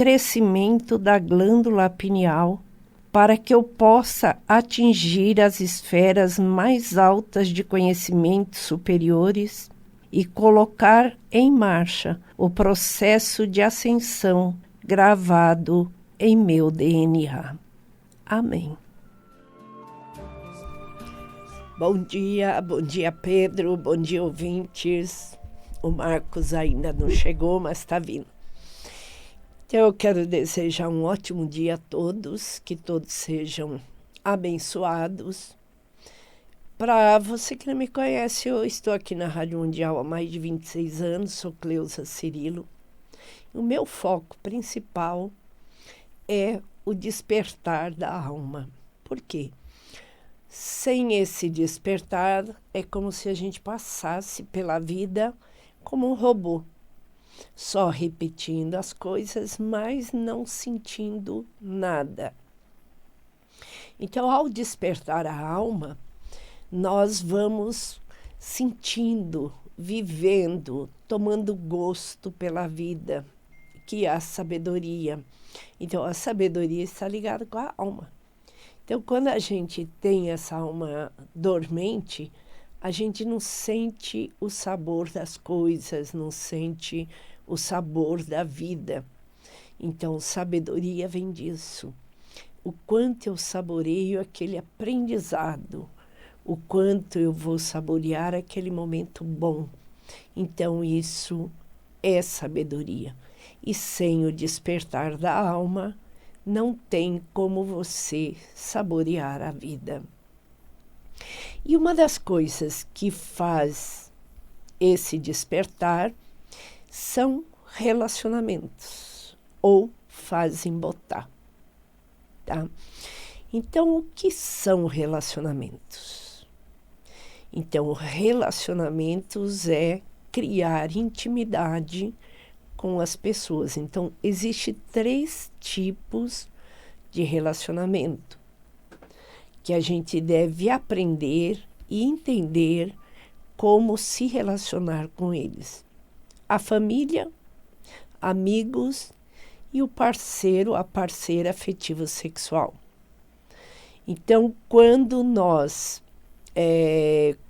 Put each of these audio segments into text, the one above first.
crescimento da glândula pineal para que eu possa atingir as esferas mais altas de conhecimentos superiores e colocar em marcha o processo de ascensão gravado em meu DNA. Amém. Bom dia Pedro, bom dia ouvintes. O Marcos ainda não chegou, mas está vindo. Então eu quero desejar um ótimo dia a todos, que todos sejam abençoados. Para você que não me conhece, eu estou aqui na Rádio Mundial há mais de 26 anos, sou Cleusa Cirilo. O meu foco principal é o despertar da alma. Por quê? Sem esse despertar, é como se a gente passasse pela vida como um robô, só repetindo as coisas, mas não sentindo nada. Então, ao despertar a alma, nós vamos sentindo, vivendo, tomando gosto pela vida, que é a sabedoria. Então, a sabedoria está ligada com a alma. Então, quando a gente tem essa alma dormente, a gente não sente o sabor das coisas, não sente o sabor da vida. Então, sabedoria vem disso. O quanto eu saboreio aquele aprendizado, o quanto eu vou saborear aquele momento bom. Então, isso é sabedoria. E sem o despertar da alma, não tem como você saborear a vida. E uma das coisas que faz esse despertar são relacionamentos, ou fazem botar, tá? Então, o que são relacionamentos? Então, relacionamentos é criar intimidade com as pessoas. Então, existe 3 tipos de relacionamento que a gente deve aprender e entender como se relacionar com eles. A família, amigos e o parceiro, a parceira afetivo sexual. Então, quando nós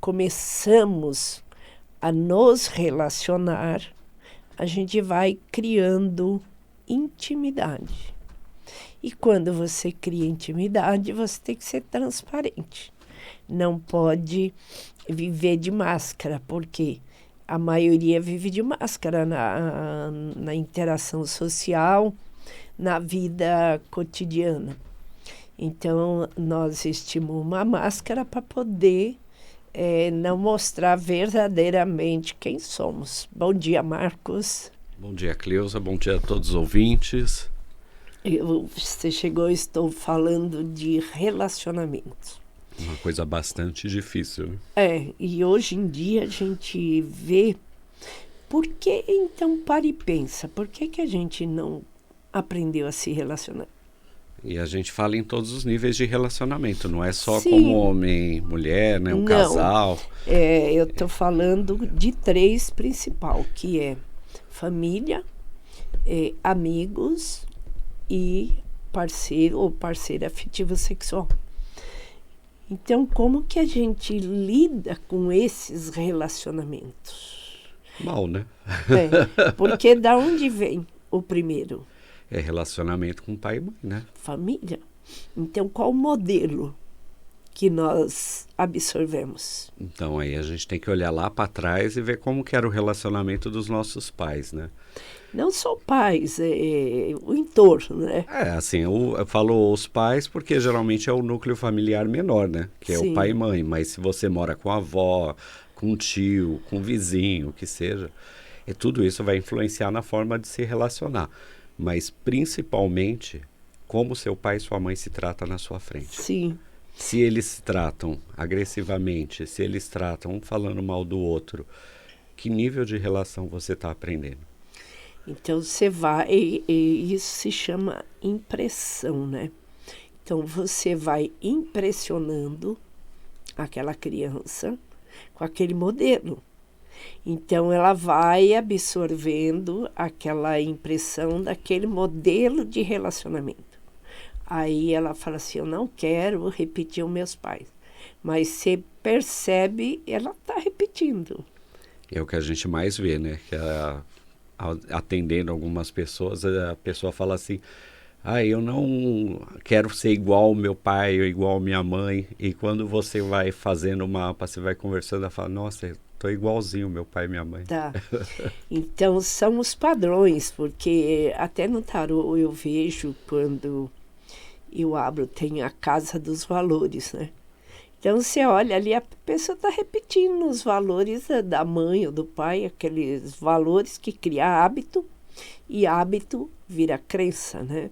começamos a nos relacionar, a gente vai criando intimidade. E quando você cria intimidade, você tem que ser transparente. Não pode viver de máscara, porque a maioria vive de máscara na interação social, na vida cotidiana. Então, nós vestimos uma máscara para poder não mostrar verdadeiramente quem somos. Bom dia, Marcos. Bom dia, Cleusa. Bom dia a todos os ouvintes. Você chegou, estou falando de relacionamentos. Uma coisa bastante difícil. E hoje em dia a gente vê... Por que, então, para e pensa, por que a gente não aprendeu a se relacionar? E a gente fala em todos os níveis de relacionamento, não é só Sim. como homem, mulher, né? Um casal. Eu estou falando de 3 principal, que é família, amigos e parceiro ou parceira afetivo sexual. Então, como que a gente lida com esses relacionamentos? Mal, né? Porque da onde vem o primeiro? É relacionamento com pai e mãe, né? Família. Então, qual o modelo que nós absorvemos? Então, aí a gente tem que olhar lá para trás e ver como que era o relacionamento dos nossos pais, né? Não só pais, o entorno, né? Assim, eu falo os pais porque geralmente é o núcleo familiar menor, né? Que é Sim. o pai e mãe. Mas se você mora com a avó, com o tio, com o vizinho, o que seja, tudo isso vai influenciar na forma de se relacionar. Mas principalmente como seu pai e sua mãe se tratam na sua frente. Sim. Se eles se tratam agressivamente, se eles tratam um falando mal do outro, que nível de relação você está aprendendo? Então, você vai... E isso se chama impressão, né? Então, você vai impressionando aquela criança com aquele modelo. Então, ela vai absorvendo aquela impressão daquele modelo de relacionamento. Aí ela fala assim, eu não quero repetir os meus pais. Mas você percebe, ela está repetindo. É o que a gente mais vê, né? Que atendendo algumas pessoas, a pessoa fala assim, eu não quero ser igual ao meu pai ou igual à minha mãe. E quando você vai fazendo o mapa, você vai conversando, ela fala, nossa, estou igualzinho ao meu pai e minha mãe. Tá. Então, são os padrões, porque até no tarô eu vejo quando eu abro, tem a casa dos valores, né? Então, você olha ali, a pessoa está repetindo os valores da mãe ou do pai, aqueles valores que cria hábito, e hábito vira crença, né?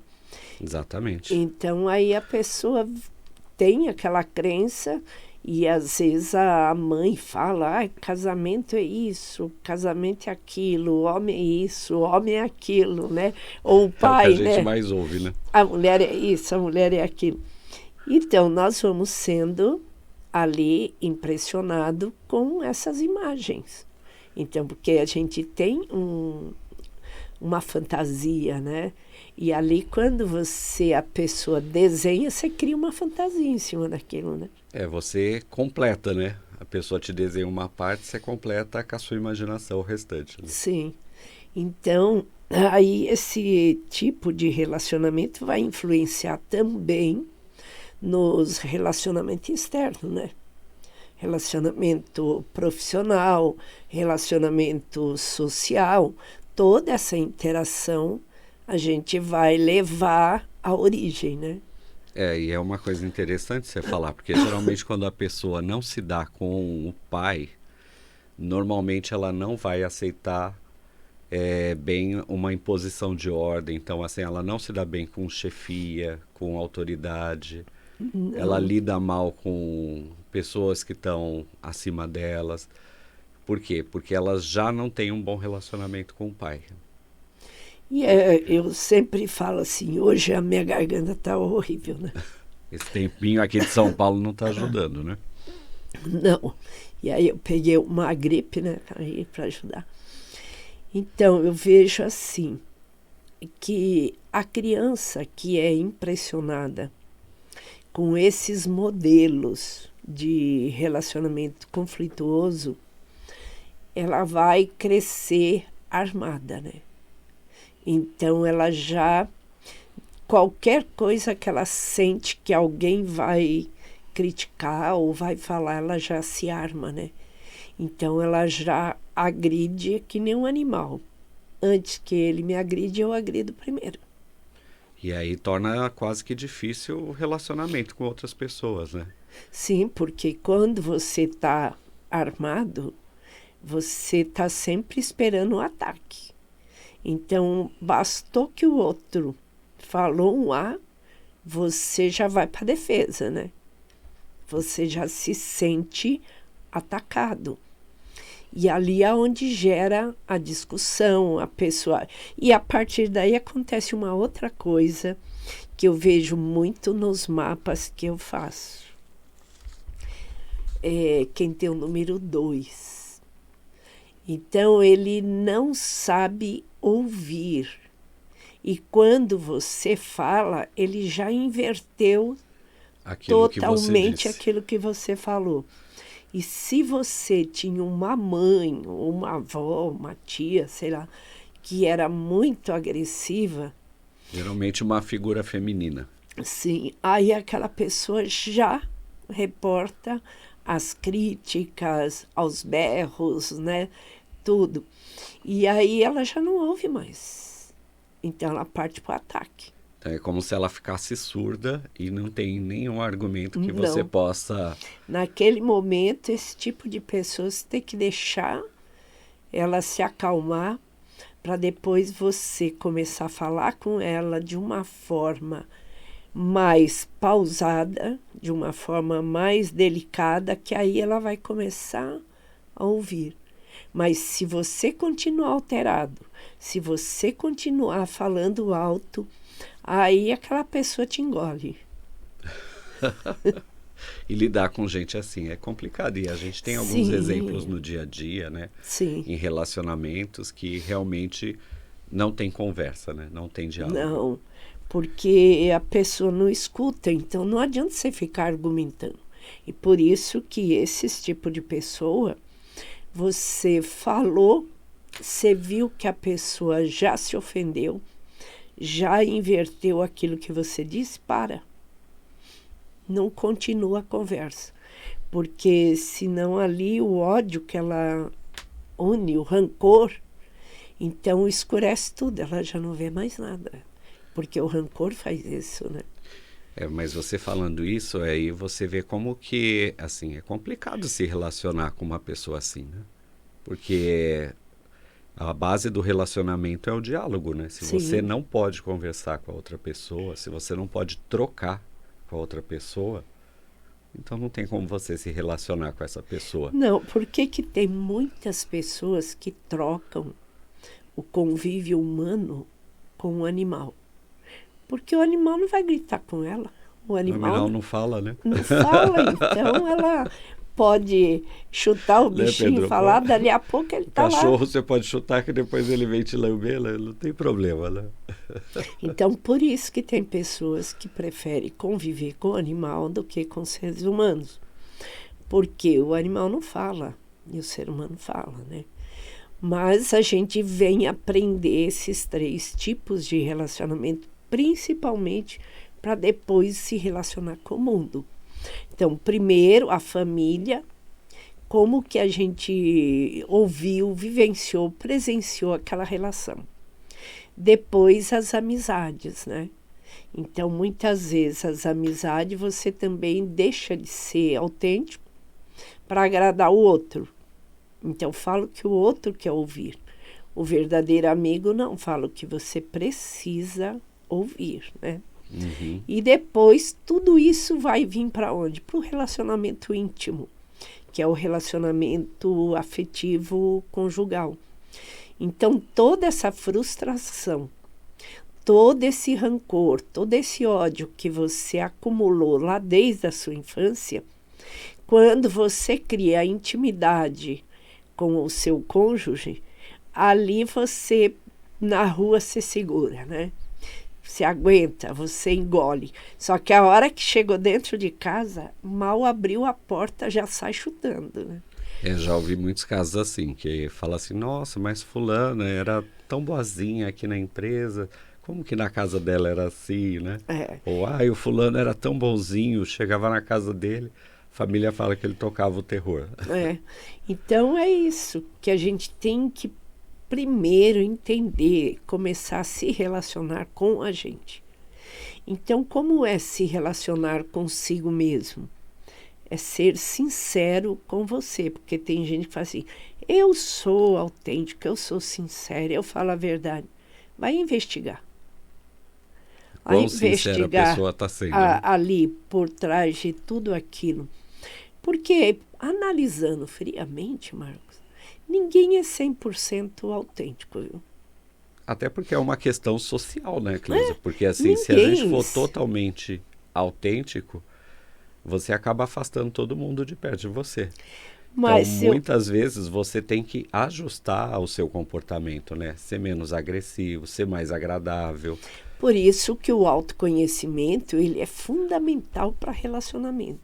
Exatamente. Então, aí a pessoa tem aquela crença e, às vezes, a mãe fala, casamento é isso, casamento é aquilo, homem é isso, homem é aquilo, né? Ou o pai, é o que a gente né? mais ouve, né? A mulher é isso, a mulher é aquilo. Então, nós vamos sendo ali impressionado com essas imagens. Então, porque a gente tem uma fantasia, né? E ali, quando a pessoa desenha, você cria uma fantasia em cima daquilo, né? Você completa, né? A pessoa te desenha uma parte, você completa com a sua imaginação o restante. Né? Sim. Então, aí esse tipo de relacionamento vai influenciar também nos relacionamentos externos, né? Relacionamento profissional, relacionamento social, toda essa interação a gente vai levar à origem, né? E é uma coisa interessante você falar, porque geralmente quando a pessoa não se dá com o pai, normalmente ela não vai aceitar bem uma imposição de ordem. Então, assim, ela não se dá bem com chefia, com autoridade. Não. Ela lida mal com pessoas que estão acima delas. Por quê? Porque elas já não têm um bom relacionamento com o pai. E eu sempre falo assim, hoje a minha garganta está horrível, né? Esse tempinho aqui de São Paulo não está ajudando, né? Não. E aí eu peguei uma gripe, né, aí para ajudar. Então, eu vejo assim, que a criança que é impressionada com esses modelos de relacionamento conflituoso, ela vai crescer armada, né? Então, ela já, qualquer coisa que ela sente que alguém vai criticar ou vai falar, ela já se arma, né? Então, ela já agride que nem um animal. Antes que ele me agride, eu agrido primeiro. E aí torna quase que difícil o relacionamento com outras pessoas, né? Sim, porque quando você está armado, você está sempre esperando o ataque. Então, bastou que o outro falou um A, você já vai para a defesa, né? Você já se sente atacado. E ali é onde gera a discussão, a pessoa... E a partir daí acontece uma outra coisa que eu vejo muito nos mapas que eu faço. Quem tem o número 2. Então, ele não sabe ouvir. E quando você fala, ele já inverteu totalmente aquilo que você falou. E se você tinha uma mãe, uma avó, uma tia, sei lá, que era muito agressiva... Geralmente uma figura feminina. Sim, aí aquela pessoa já reporta as críticas, aos berros, né? Tudo. E aí ela já não ouve mais. Então ela parte para o ataque. É como se ela ficasse surda e não tem nenhum argumento que você possa... Naquele momento, esse tipo de pessoas tem que deixar ela se acalmar para depois você começar a falar com ela de uma forma mais pausada, de uma forma mais delicada, que aí ela vai começar a ouvir. Mas se você continuar alterado, se você continuar falando alto, aí aquela pessoa te engole. E lidar com gente assim é complicado. E a gente tem alguns Sim. exemplos no dia a dia, né? Sim. Em relacionamentos que realmente não tem conversa, né? Não tem diálogo. Não, porque a pessoa não escuta, então não adianta você ficar argumentando. E por isso que esses tipos de pessoa, você falou, você viu que a pessoa já se ofendeu, já inverteu aquilo que você disse, para. Não continua a conversa. Porque senão ali o ódio que ela une, o rancor, então escurece tudo, ela já não vê mais nada. Porque o rancor faz isso, né? Mas você falando isso, aí você vê como que, assim, é complicado se relacionar com uma pessoa assim, né? Porque a base do relacionamento é o diálogo, né? Se Sim. você não pode conversar com a outra pessoa, se você não pode trocar com a outra pessoa, então não tem como você se relacionar com essa pessoa. Não, porque que tem muitas pessoas que trocam o convívio humano com o animal? Porque o animal não vai gritar com ela. O animal não fala, né? não fala, então ela pode chutar o Né, bichinho e Pedro? falar, dali a pouco ele está lá. Cachorro você pode chutar que depois ele vem te lamber, né? Não tem problema, né? Então, por isso que tem pessoas que preferem conviver com o animal do que com seres humanos. Porque o animal não fala e o ser humano fala, né? Mas a gente vem aprender esses 3 tipos de relacionamento, principalmente para depois se relacionar com o mundo. Então, primeiro, a família, como que a gente ouviu, vivenciou, presenciou aquela relação. Depois, as amizades, né? Então, muitas vezes, as amizades, você também deixa de ser autêntico para agradar o outro. Então, fala o que o outro quer ouvir. O verdadeiro amigo não fala o que você precisa ouvir, né? Uhum. E depois, tudo isso vai vir para onde? Para o relacionamento íntimo, que é o relacionamento afetivo conjugal. Então, toda essa frustração, todo esse rancor, todo esse ódio que você acumulou lá desde a sua infância, quando você cria a intimidade com o seu cônjuge, ali você, na rua, se segura, né? Você aguenta, você engole. Só que a hora que chegou dentro de casa, mal abriu a porta, já sai chutando, né? Já ouvi muitos casos assim, que fala assim, nossa, mas fulana era tão boazinha aqui na empresa, como que na casa dela era assim, né? Ou, o fulano era tão bonzinho, chegava na casa dele, a família fala que ele tocava o terror. Então é isso, que a gente tem que primeiro entender, começar a se relacionar com a gente. Então, como é se relacionar consigo mesmo? É ser sincero com você, porque tem gente que fala assim, eu sou autêntica, eu sou sincera, eu falo a verdade. Vai investigar. Quão sincera a pessoa está sendo, né? Ali, por trás de tudo aquilo. Porque, analisando friamente, Marcos, ninguém é 100% autêntico, viu? Até porque é uma questão social, né, Cleusa? Porque assim, se a gente for totalmente autêntico, você acaba afastando todo mundo de perto de você. Mas então, muitas vezes você tem que ajustar o seu comportamento, né? Ser menos agressivo, ser mais agradável. Por isso que o autoconhecimento, ele é fundamental para relacionamento.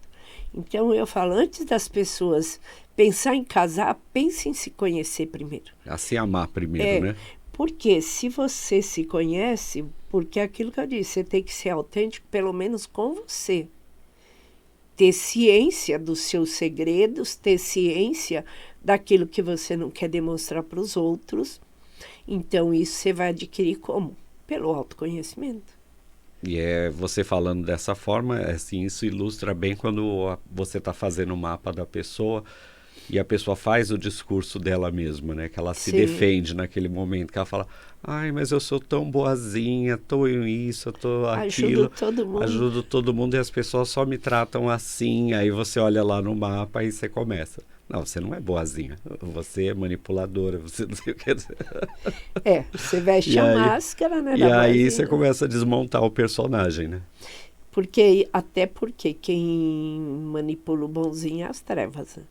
Então, eu falo, antes das pessoas pensar em casar, pense em se conhecer primeiro. A se amar primeiro, né? Porque se você se conhece, porque é aquilo que eu disse, você tem que ser autêntico pelo menos com você. Ter ciência dos seus segredos, ter ciência daquilo que você não quer demonstrar para os outros. Então, isso você vai adquirir como? Pelo autoconhecimento. E você falando dessa forma, assim, isso ilustra bem quando você está fazendo o mapa da pessoa e a pessoa faz o discurso dela mesma, né? Que ela se defende naquele momento, que ela fala, mas eu sou tão boazinha, tô isso, tô aquilo. Ajudo todo mundo e as pessoas só me tratam assim. Aí você olha lá no mapa e você começa. Não, você não é boazinha, você é manipuladora, você não sei o que dizer. Você veste a máscara, né? E aí você começa a desmontar o personagem, né? Até porque quem manipula o bonzinho é as trevas, né?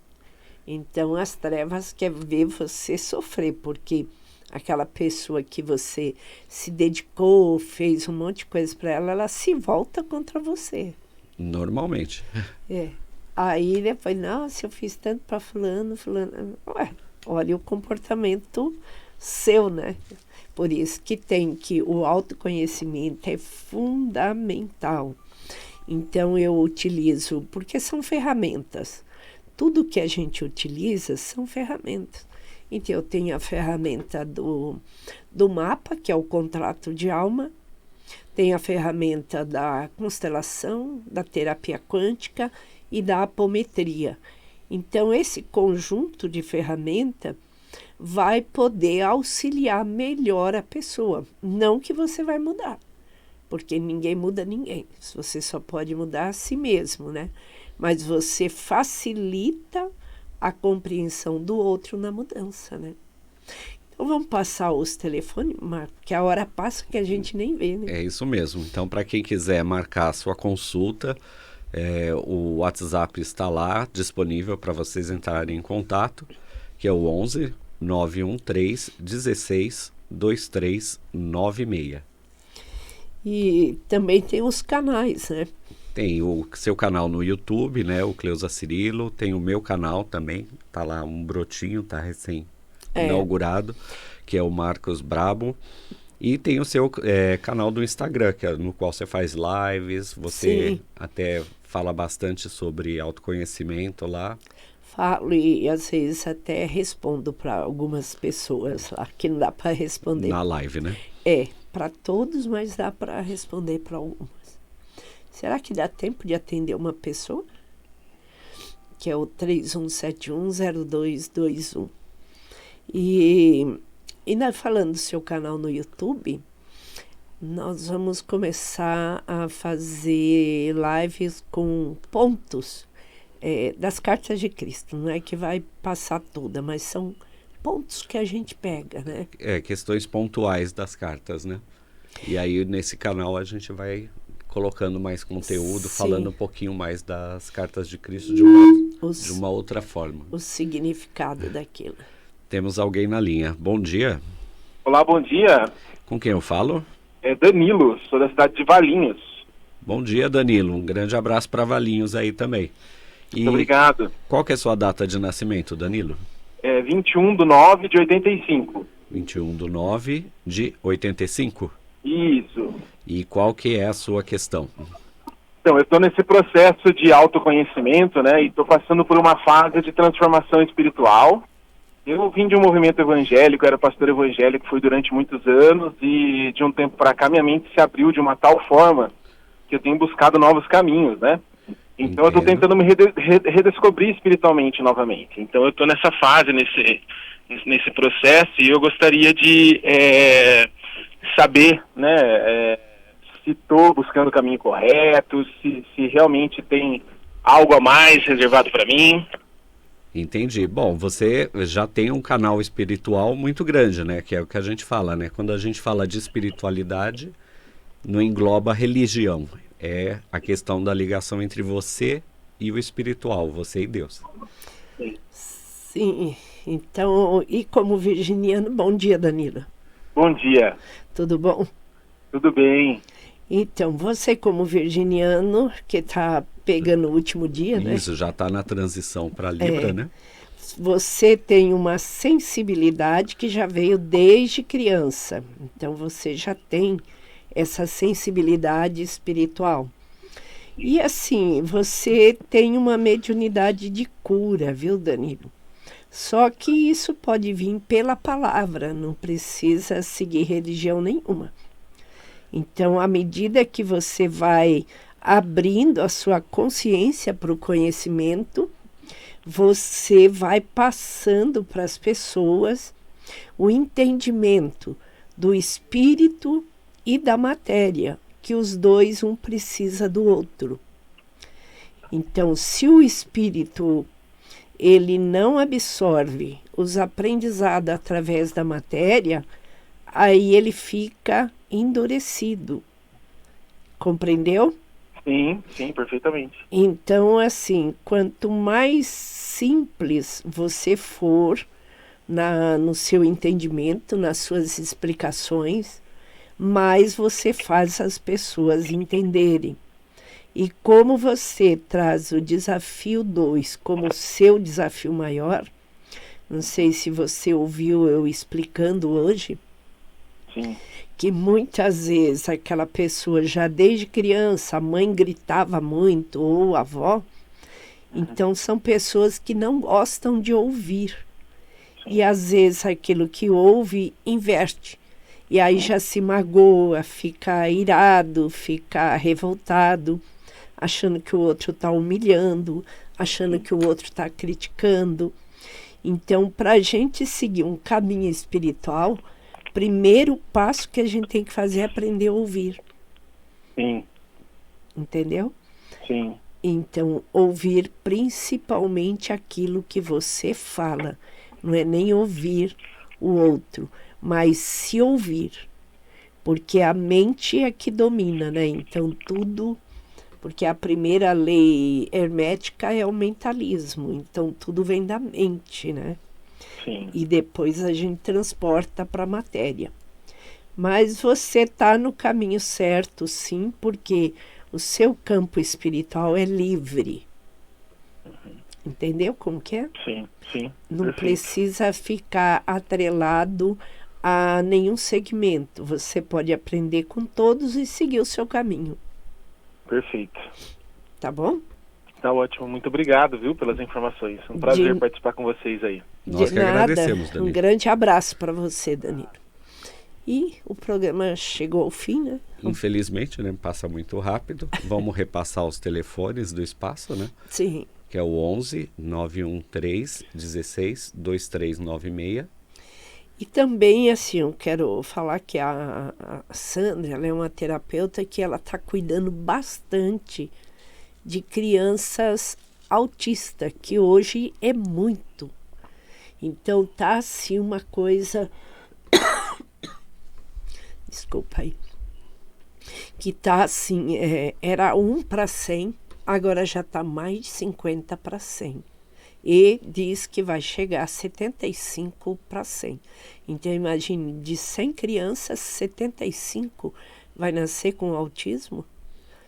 Então as trevas quer ver você sofrer, porque aquela pessoa que você se dedicou, fez um monte de coisa para ela, ela se volta contra você. Normalmente. É. Aí depois, nossa, eu fiz tanto para fulano. Ué, olha o comportamento seu, né? Por isso que o autoconhecimento é fundamental. Então eu utilizo, porque são ferramentas. Tudo que a gente utiliza são ferramentas. Então eu tenho a ferramenta do mapa, que é o contrato de alma, tem a ferramenta da constelação, da terapia quântica e da apometria. Então esse conjunto de ferramenta vai poder auxiliar melhor a pessoa. Não que você vai mudar, porque ninguém muda ninguém. Você só pode mudar a si mesmo, né? Mas você facilita a compreensão do outro na mudança, né? Então vamos passar os telefones, Marco, que a hora passa que a gente nem vê, né? É isso mesmo. Então, para quem quiser marcar a sua consulta, o WhatsApp está lá disponível para vocês entrarem em contato, que é o 11 913 16 2396. E também tem os canais, né? Tem o seu canal no YouTube, né? O Cleusa Cirilo. Tem o meu canal também. Tá lá um brotinho, tá recém-inaugurado, que é o Marcos Brabo. E tem o seu canal do Instagram, no qual você faz lives. Você Sim. até fala bastante sobre autoconhecimento lá. Falo e às vezes até respondo para algumas pessoas lá, que não dá para responder. Na live, né? Para todos, mas dá para responder para algumas. Será que dá tempo de atender uma pessoa? Que é o 31710221. E nós falando do seu canal no YouTube, nós vamos começar a fazer lives com pontos das cartas de Cristo. Não é que vai passar toda, mas são pontos que a gente pega, né? Questões pontuais das cartas, né? E aí nesse canal a gente vai colocando mais conteúdo, Sim. falando um pouquinho mais das cartas de Cristo de uma outra forma. O significado daquilo. Temos alguém na linha. Bom dia. Olá, bom dia. Com quem eu falo? É Danilo, sou da cidade de Valinhos. Bom dia, Danilo. Um grande abraço para Valinhos aí também. Muito obrigado. Qual que é a sua data de nascimento, Danilo? 21/9/85. 21/9/85? Isso. E qual que é a sua questão? Então, eu estou nesse processo de autoconhecimento, né? E estou passando por uma fase de transformação espiritual. Eu vim de um movimento evangélico, era pastor evangélico, fui durante muitos anos, e de um tempo para cá minha mente se abriu de uma tal forma que eu tenho buscado novos caminhos, né? Então eu estou tentando me redescobrir espiritualmente novamente. Então eu estou nessa fase, nesse processo, e eu gostaria de saber, né, se estou buscando o caminho correto, se realmente tem algo a mais reservado para mim. Entendi. Bom, você já tem um canal espiritual muito grande, né? Que é o que a gente fala, né? Quando a gente fala de espiritualidade, não engloba religião. É a questão da ligação entre você e o espiritual, você e Deus. Sim. Então, e como virginiano, bom dia, Danilo. Bom dia. Tudo bom? Tudo bem. Então, você como virginiano, que está pegando o último dia, né? Isso, já está na transição para Libra, né? Você tem uma sensibilidade que já veio desde criança. Então, você já tem essa sensibilidade espiritual. E assim, você tem uma mediunidade de cura, viu, Danilo? Só que isso pode vir pela palavra, não precisa seguir religião nenhuma. Então, à medida que você vai abrindo a sua consciência para o conhecimento, você vai passando para as pessoas o entendimento do espírito e da matéria, que os dois, um precisa do outro. Então, se o espírito ele não absorve os aprendizados através da matéria, aí ele fica endurecido. Compreendeu? Sim, sim, perfeitamente. Então, assim, quanto mais simples você for no seu entendimento, nas suas explicações, mais você faz as pessoas entenderem. E como você traz o desafio 2 como seu desafio maior, não sei se você ouviu eu explicando hoje, Sim, que muitas vezes aquela pessoa já desde criança, a mãe gritava muito, ou a avó, então são pessoas que não gostam de ouvir. E às vezes aquilo que ouve inverte. E aí já se magoa, fica irado, fica revoltado, achando que o outro está humilhando, achando que o outro está criticando. Então, para a gente seguir um caminho espiritual, primeiro passo que a gente tem que fazer é aprender a ouvir. sim, Entendeu? sim, Então, ouvir principalmente aquilo que você fala. Não é nem ouvir o outro, mas se ouvir. Porque a mente é que domina, né? Então, tudo... Porque a primeira lei hermética é o mentalismo. Então, tudo vem da mente, né? sim. E depois a gente transporta para a matéria. Mas você está no caminho certo, sim, porque o seu campo espiritual é livre. Entendeu como que é? Sim, sim. Não Perfeito. precisa ficar atrelado a nenhum segmento. Você pode aprender com todos e seguir o seu caminho. Perfeito. Tá bom? Tá ótimo. Muito obrigado, viu, pelas informações. Um prazer De- participar com vocês aí. Nós De que nada. agradecemos, Danilo. Um grande abraço para você, Danilo. E o programa chegou ao fim, né? Infelizmente, né, passa muito rápido. Vamos repassar os telefones do espaço, né? Sim. Que é o 11 913 16 2396. E também, assim, eu quero falar que a Sandra, ela é uma terapeuta que ela está cuidando bastante de crianças autistas, que hoje é muito. Então, tá, assim, uma coisa... Desculpa aí. Que tá, assim, era 1 para 100, agora já está mais de 50 para 100. E diz que vai chegar a 75 para 100. Então, imagine, de 100 crianças, 75 vai nascer com autismo?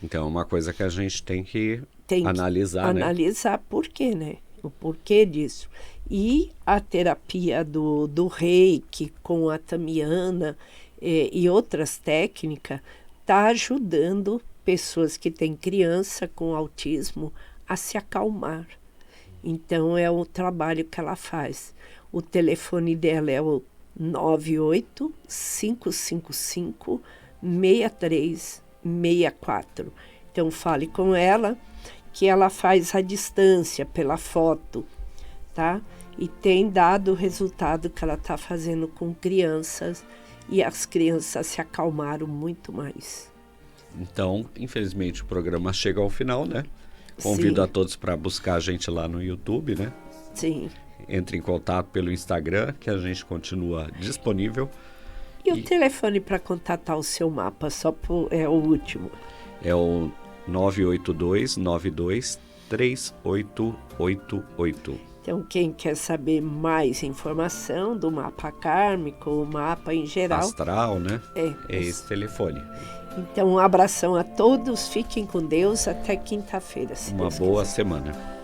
Então, é uma coisa que a gente tem que Tem que analisar, né? analisar por quê, né? O porquê disso. E a terapia do Reiki com a Tamiana e outras técnicas está ajudando pessoas que têm criança com autismo a se acalmar. Então, é o trabalho que ela faz. O telefone dela é o 98-555-6364. Então, fale com ela, que ela faz à distância, pela foto, tá? E tem dado o resultado que ela está fazendo com crianças, e as crianças se acalmaram muito mais. Então, infelizmente, o programa chega ao final, né? Convido Sim. a todos para buscar a gente lá no YouTube, né? Sim. Entre em contato pelo Instagram, que a gente continua disponível. E o telefone para contatar o seu mapa, é o último. É o 982-92-3888. Então, quem quer saber mais informação do mapa kármico, o mapa em geral, Astral, né? é. É esse telefone. Então, um abração a todos, fiquem com Deus, até quinta-feira. Se Uma Deus boa quiser. semana.